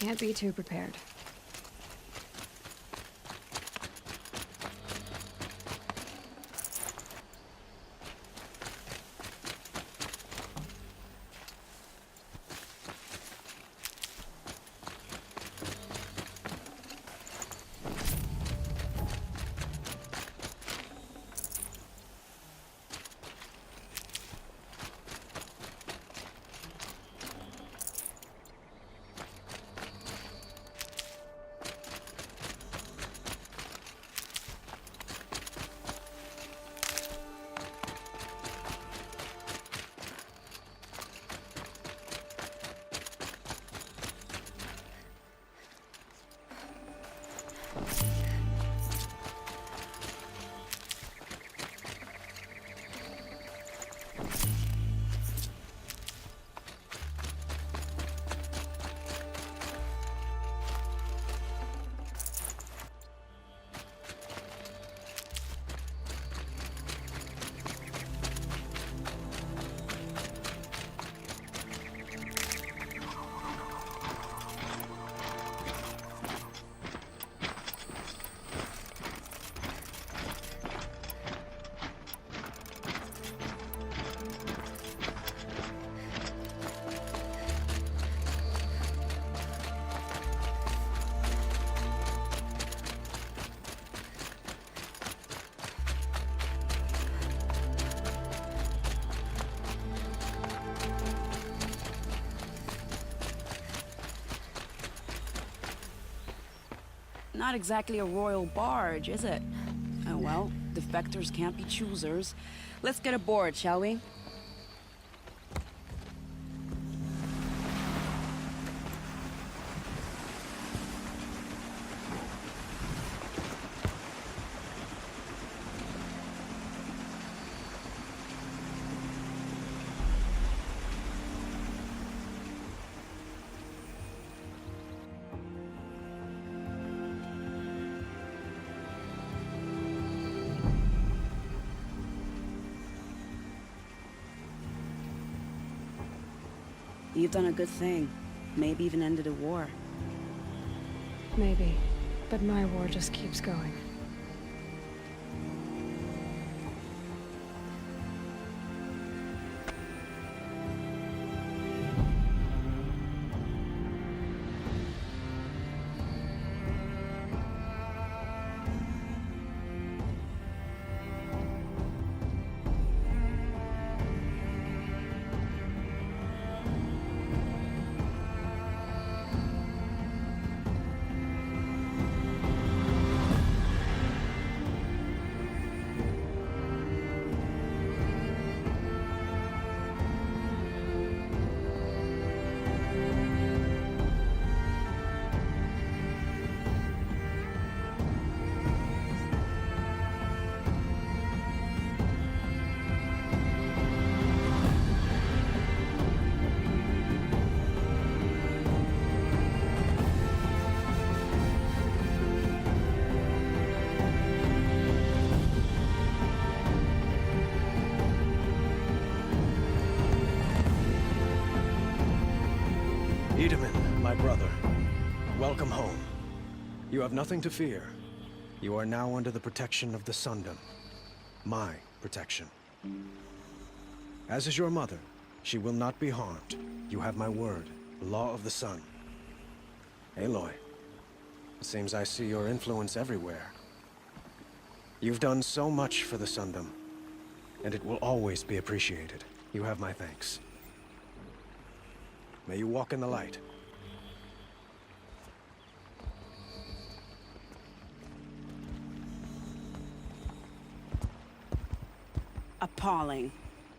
can't be too prepared. Not exactly a royal barge, is it? Oh well, defectors can't be choosers. Let's get aboard, shall we? You've done a good thing. Maybe even ended a war. Maybe. But my war just keeps going. Itamen, my brother, welcome home. You have nothing to fear. You are now under the protection of the Sundom. My protection. As is your mother, she will not be harmed. You have my word, the law of the sun. Aloy, it seems I see your influence everywhere. You've done so much for the Sundom, and it will always be appreciated. You have my thanks. May you walk in the light. Appalling.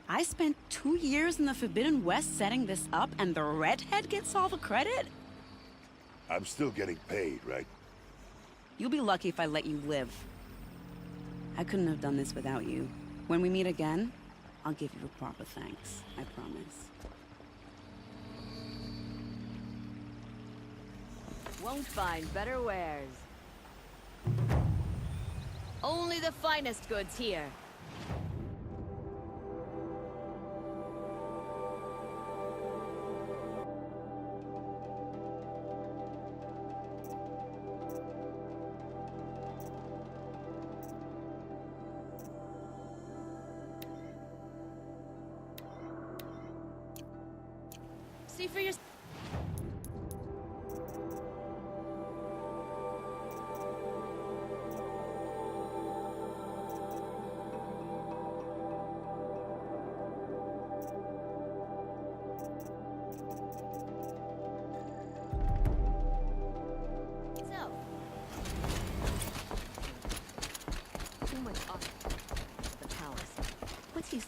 I spent 2 years in the Forbidden West setting this up, and the redhead gets all the credit? I'm still getting paid, right? You'll be lucky if I let you live. I couldn't have done this without you. When we meet again, I'll give you a proper thanks. I promise. Won't find better wares. Only the finest goods here. See for yourself. Too much off the palace. What's he?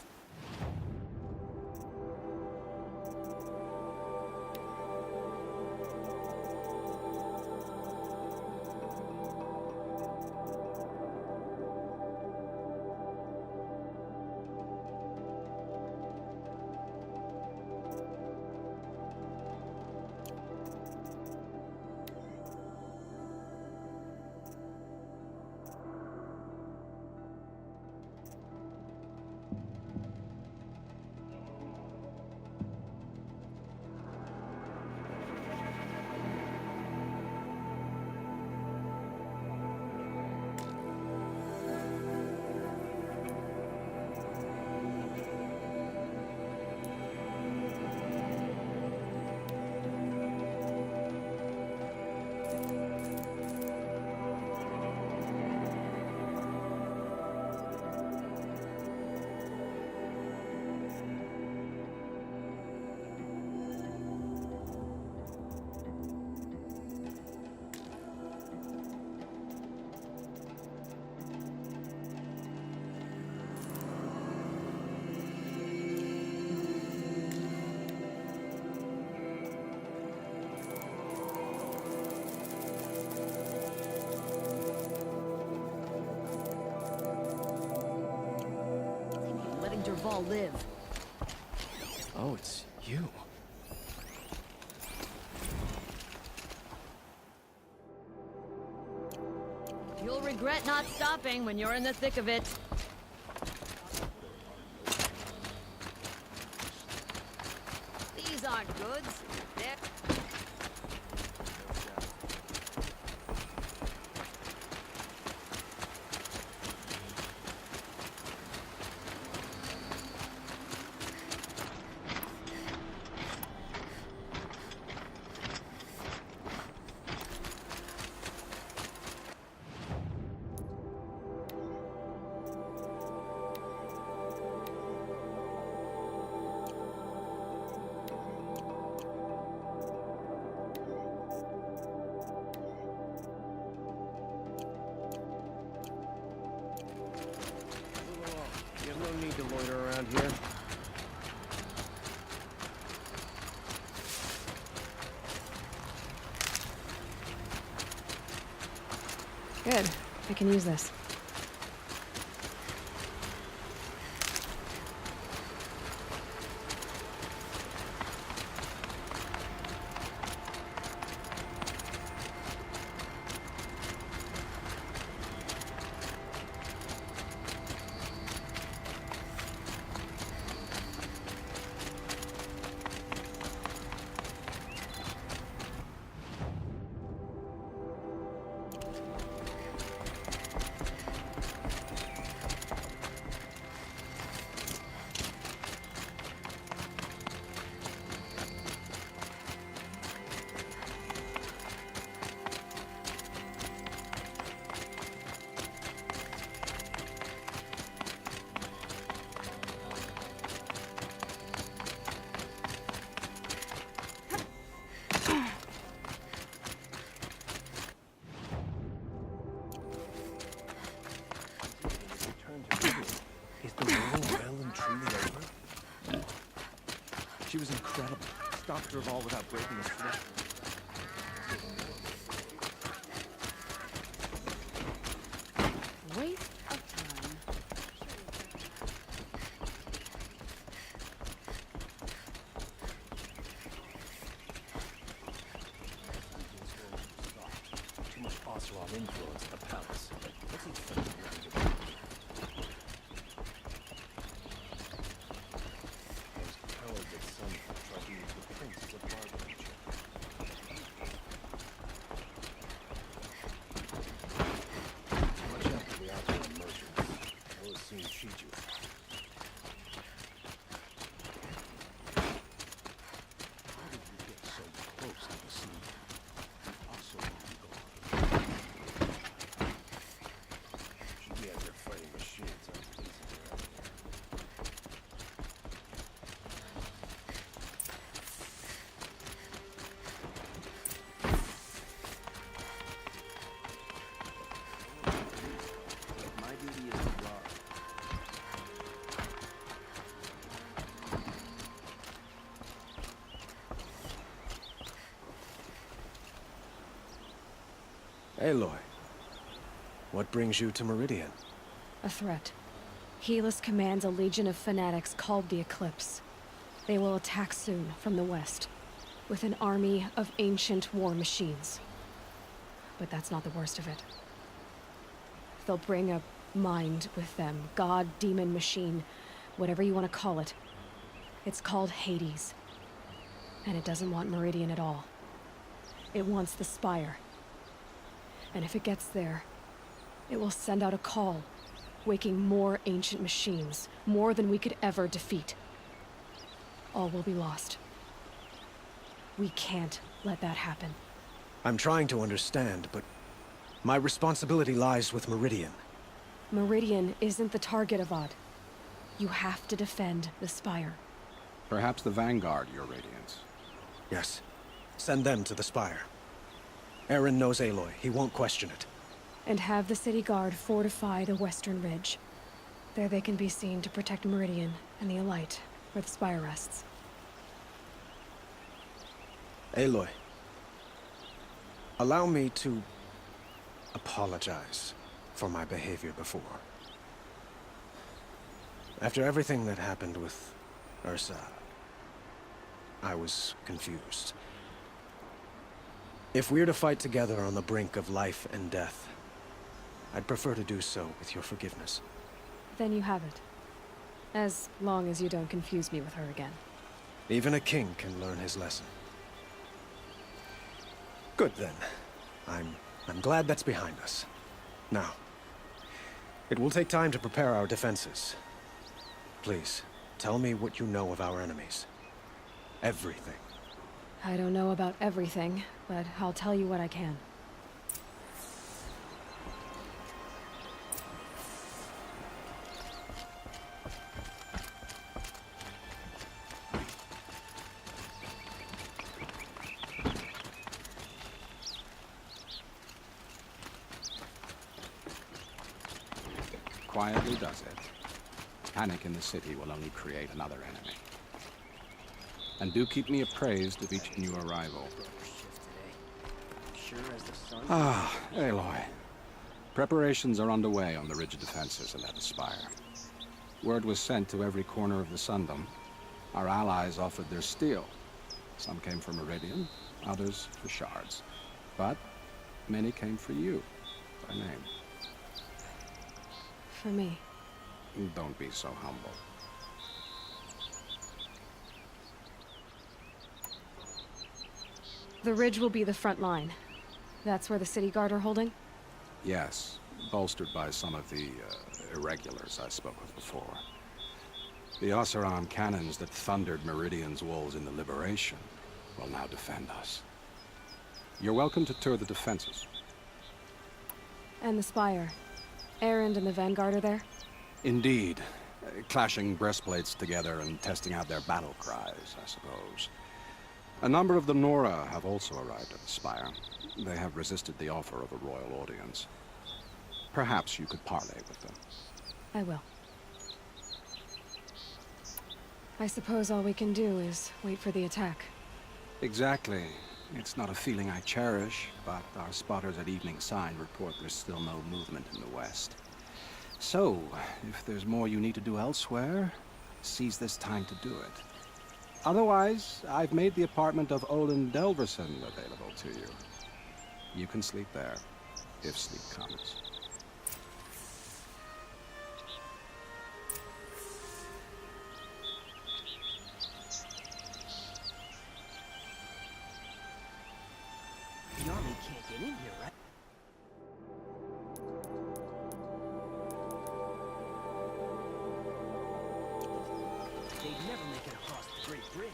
Letting Dervahl live. Oh, it's you. You'll regret not stopping when you're in the thick of it. These aren't goods. They're... You have no need to loiter around here. Good. I can use this. Is the war well and truly over? She was incredible. Stopped Dervahl without breaking a sweat. Waste of time. Too much Oseram influence at the palace. What's he thinking? Those cowards at Sunford tried to use the prince as a bargaining chip. Watch out for the Oseram merchants. They'll as soon cheat you. How did Aloy, what brings you to Meridian? A threat. Helis commands a legion of fanatics called the Eclipse. They will attack soon from the west, with an army of ancient war machines. But that's not the worst of it. They'll bring a mind with them, god, demon, machine, whatever you want to call it. It's called Hades. And it doesn't want Meridian at all. It wants the Spire. And if it gets there, it will send out a call, waking more ancient machines, more than we could ever defeat. All will be lost. We can't let that happen. I'm trying to understand, but my responsibility lies with Meridian. Meridian isn't the target, Avad. You have to defend the Spire. Perhaps the Vanguard, Your Radiance. Yes. Send them to the Spire. Eren knows Aloy. He won't question it. And have the city guard fortify the western ridge. There they can be seen to protect Meridian and the Elite, where the Spire rests. Aloy, allow me to apologize for my behavior before. After everything that happened with Ursa, I was confused. If we're to fight together on the brink of life and death, I'd prefer to do so with your forgiveness. Then you have it. As long as you don't confuse me with her again. Even a king can learn his lesson. Good then. I'm glad that's behind us. Now, it will take time to prepare our defenses. Please, tell me what you know of our enemies. Everything. I don't know about everything, but I'll tell you what I can. Quietly does it. Panic in the city will only create another enemy. And do keep me appraised of each new arrival. Ah, Aloy. Preparations are underway on the ridge defenses and at the Spire. Word was sent to every corner of the Sundom. Our allies offered their steel. Some came for Meridian, others for shards. But many came for you, by name. For me. Don't be so humble. The ridge will be the front line. That's where the city guard are holding? Yes, bolstered by some of the irregulars I spoke of before. The Oseram cannons that thundered Meridian's walls in the Liberation will now defend us. You're welcome to tour the defenses. And the Spire. Erend and the Vanguard are there? Indeed. Clashing breastplates together and testing out their battle cries, I suppose. A number of the Nora have also arrived at the Spire. They have resisted the offer of a royal audience. Perhaps you could parley with them. I will. I suppose all we can do is wait for the attack. Exactly. It's not a feeling I cherish, but our spotters at Evening Sign report there's still no movement in the west. So, if there's more you need to do elsewhere, seize this time to do it. Otherwise, I've made the apartment of Olin Delverson available to you. You can sleep there, if sleep comes. The army can't get in here, right? They'd never make it across the Great Bridge.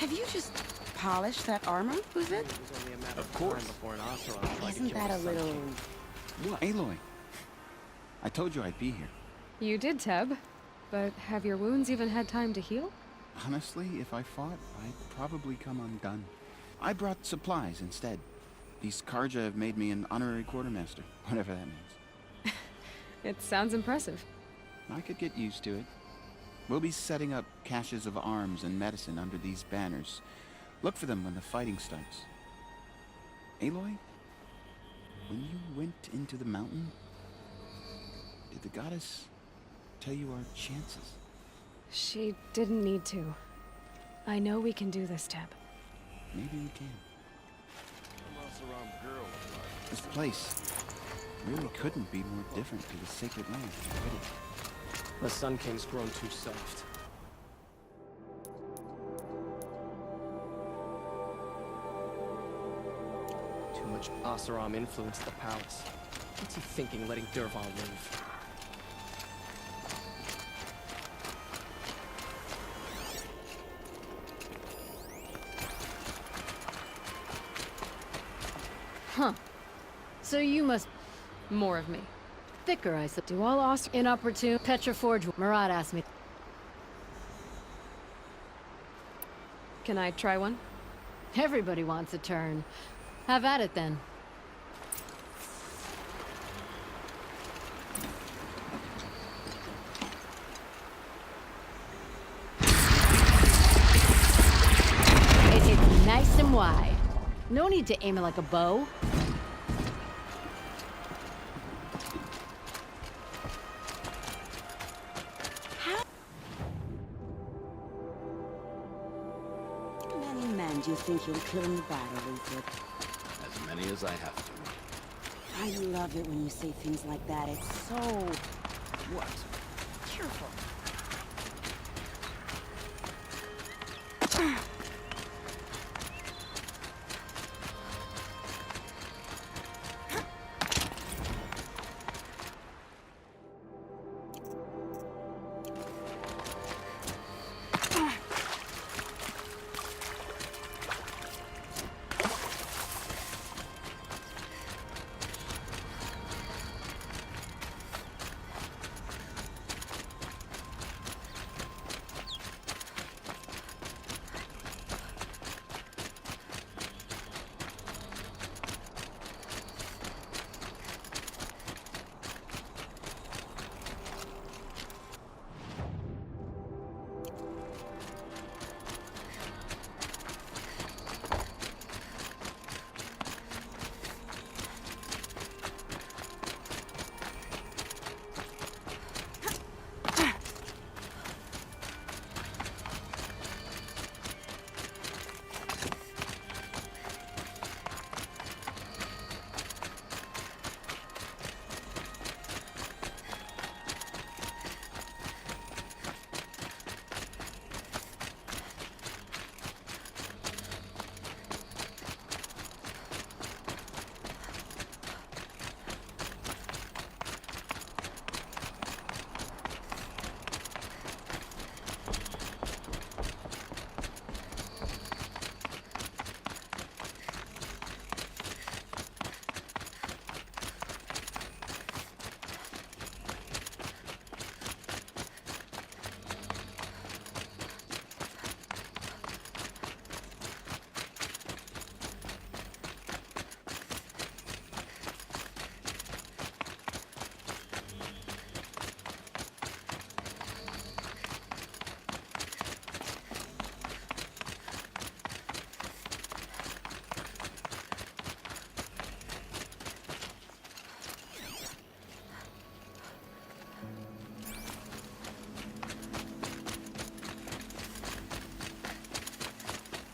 Have you just polished that armor, was it? It was only a matter Of of course. time before an Oseram tried to Isn't kill that the a Sun little... King. What? Aloy. I told you I'd be here. You did, Teb. But have your wounds even had time to heal? Honestly, if I fought, I'd probably come undone. I brought supplies instead. These Karja have made me an honorary quartermaster, whatever that means. It sounds impressive. I could get used to it. We'll be setting up caches of arms and medicine under these banners. Look for them when the fighting starts. Aloy, when you went into the mountain, did the goddess tell you our chances? She didn't need to. I know we can do this, Teb. Maybe we can. Some Oseram girl was like, This place really couldn't be more different to the sacred land, could it? the Sun King's grown too soft. Too much Oseram influence at the palace. What's he thinking, letting Dervahl live? Huh. So you must... More of me. Thicker, I said. Do all Inopportune. Petroforge. Marat asked me. Can I try one? Everybody wants a turn. Have at it then. It's nice and wide. No need to aim it like a bow. How many men do you think you'll kill in the battle, Rupert? As many as I have to. I love it when you say things like that. It's so... What? cheerful.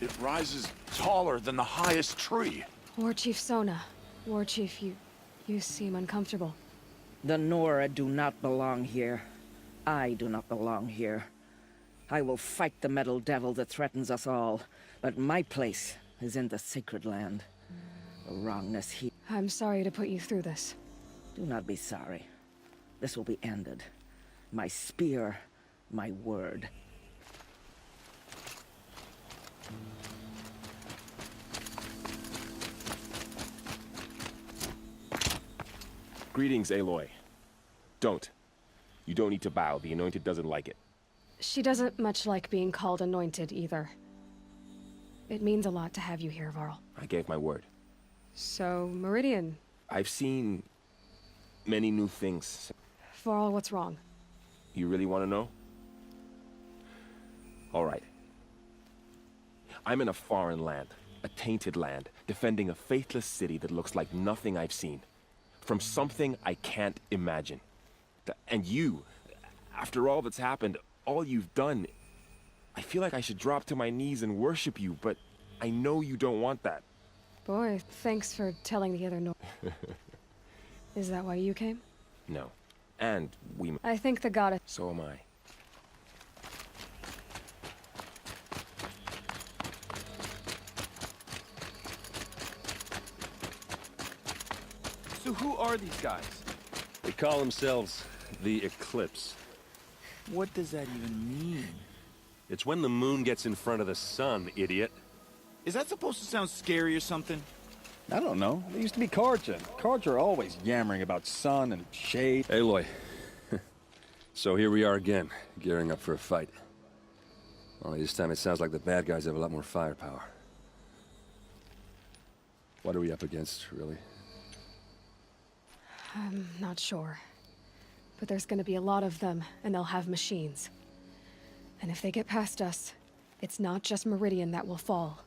It rises taller than the highest tree. War Chief Sona. War Chief, you seem uncomfortable. The Nora do not belong here. I do not belong here. I will fight the metal devil that threatens us all, but my place is in the sacred land. The wrongness here. I'm sorry to put you through this. Do not be sorry. This will be ended. My spear, my word. Greetings, Aloy. Don't. You don't need to bow. The Anointed doesn't like it. She doesn't much like being called anointed either. It means a lot to have you here, Varl. I gave my word. So, Meridian. I've seen many new things. Varl, what's wrong? You really want to know? All right. I'm in a foreign land, a tainted land, defending a faithless city that looks like nothing I've seen. From something I can't imagine. And you, after all that's happened, all you've done, I feel like I should drop to my knees and worship you, but I know you don't want that. Boy, thanks for telling the other Is that why you came? No. And we... I think the goddess... So am I. So who are these guys? They call themselves the Eclipse. What does that even mean? It's when the moon gets in front of the sun, idiot. Is that supposed to sound scary or something? I don't know. They used to be Carja. Carja are always yammering about sun and shade. Aloy. So here we are again, gearing up for a fight. Only this time it sounds like the bad guys have a lot more firepower. What are we up against, really? I'm not sure. But there's gonna be a lot of them, and they'll have machines. And if they get past us, it's not just Meridian that will fall.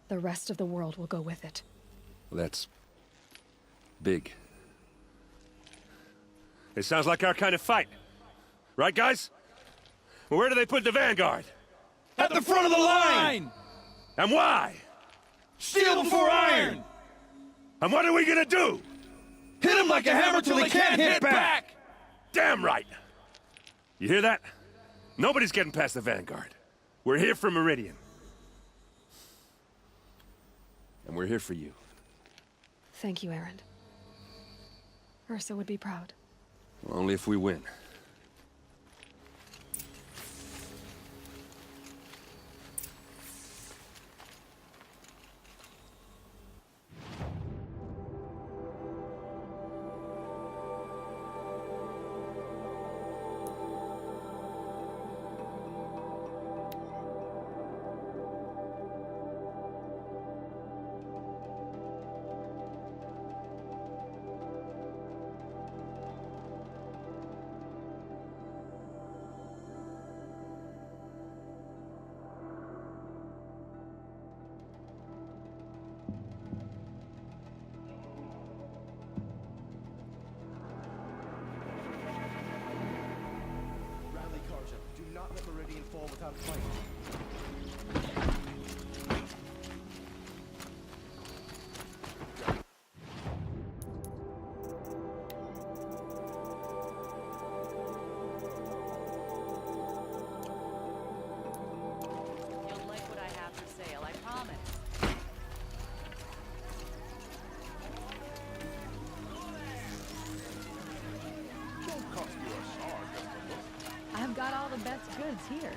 The rest of the world will go with it. Well, that's... big. It sounds like our kind of fight. Right, guys? Well, where do they put the Vanguard? At the front of the line! And why? Steel before iron! And what are we gonna do? Hit them like a hammer till they can't hit back! Damn right! You hear that? Nobody's getting past the Vanguard. We're here for Meridian. And we're here for you. Thank you, Erend. Ursa would be proud. Only if we win. Meridian fall without fight. You'll like what I have for sale, I promise. Don't cost you a sword just to look. I've got all the best goods here.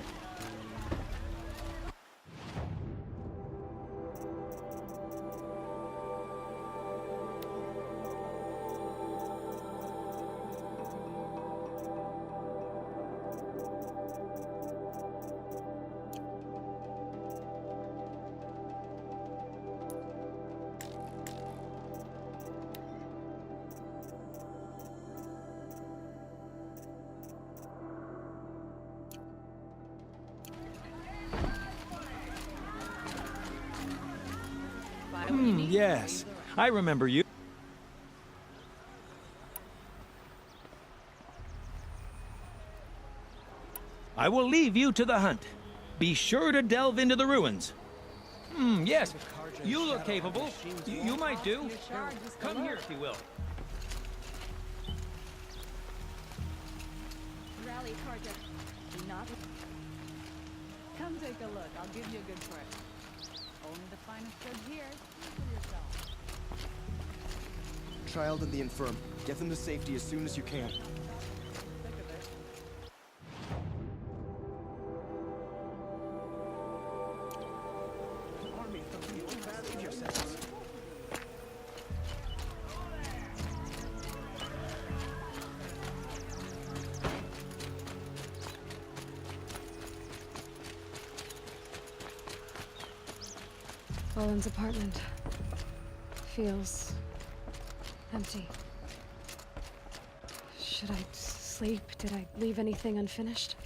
Yes, I remember you. I will leave you to the hunt. Be sure to delve into the ruins. Yes, you look capable. You might do. Come here if you will. Rally, Carja. Do not... Come take a look. I'll give you a good price. Only the finest goods here. See for yourself. Child and the infirm. Get them to safety as soon as you can. Army, behave yourselves. Owen's apartment feels empty. Should I sleep? Did I leave anything unfinished?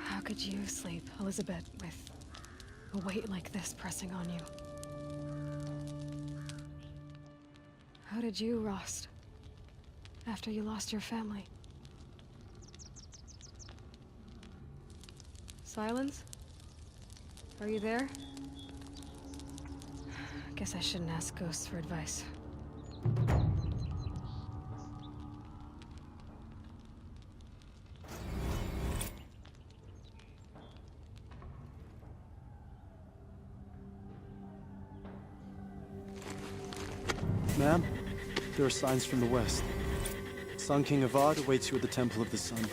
How could you sleep, Elizabeth, with a weight like this pressing on you? How did you, Rost, after you lost your family? Silence? Are you there? Guess I shouldn't ask ghosts for advice. Ma'am, there are signs from the west. Sun King Avad awaits you at the Temple of the Sun.